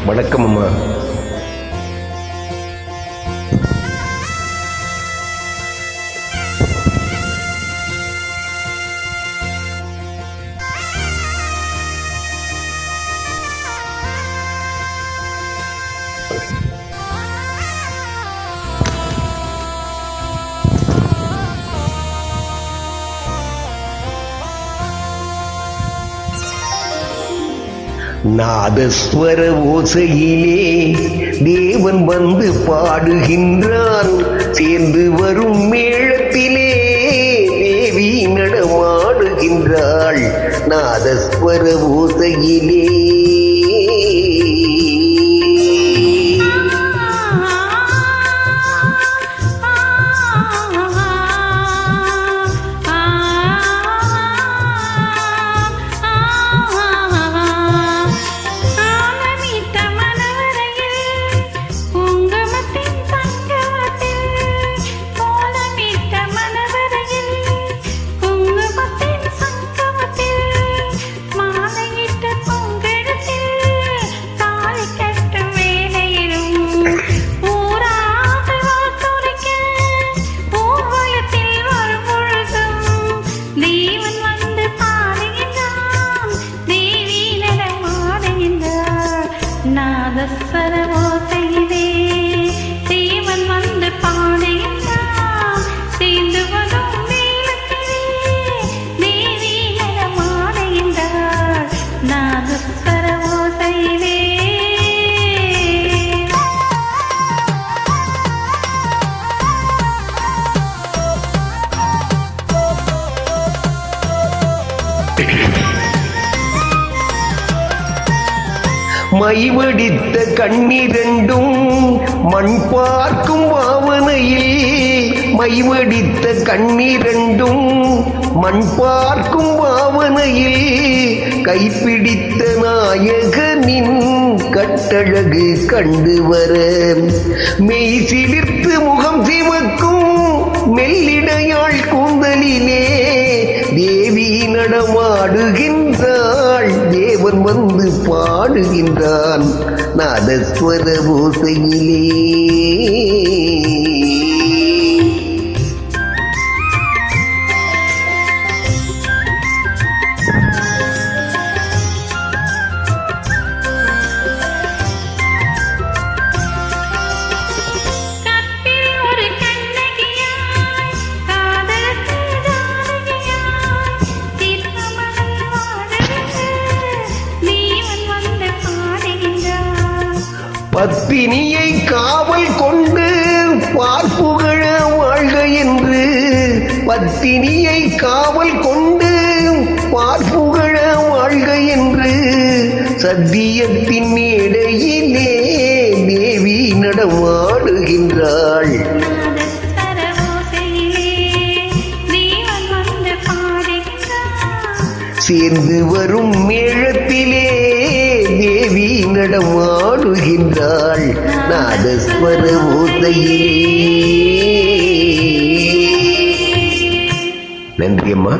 வணக்கம் அம்மா. நாதஸ்வர ஓசையிலே தேவன் வந்து பாடுகின்றான். சேர்ந்து வரும் மேளத்திலே தேவி நடமாடுகின்றாள். நாதஸ்வர ஓசையிலே நாதஸ்வர ஓசையிலே தேவன் வந்து பாடுகின்றான். சேர்ந்து வரும் மேளத்திலே தேவி நடமாடுகின்றாள். நாதஸ்வர ஓசையிலே மைவடித்த கண்ணிரண்டும் மண் பார்க்கும் பாவனையில், மைவடித்த கண்ணிரண்டும் மண் பார்க்கும் பாவனையில், கைப்பிடித்த நாயகனின் கட்டழகு கண்டு வர மெய் சிலிர்த்து முகம் சிவக்கும் மெல்லிடையாள் கூந்தலிலே தேவி நடமாடுகின்றாள். தேவன் வந்து பாடுகின்றான் நாதஸ்வர ஓசையிலே. பத்தினியை காவல் கொண்டு பார்ப்புகழ வாழ்க என்று, பத்தினியை காவல் கொண்டு பார்ப்புகழ வாழ்க என்று சத்தியத்தின் மேடையிலே தேவி நடமாடுகின்றாள். சேர்ந்து வரும் மேளத்திலே தேவி நடமாடுகின்றாள். நாதஸ்வர ஓசையிலே. நன்றி அம்மா.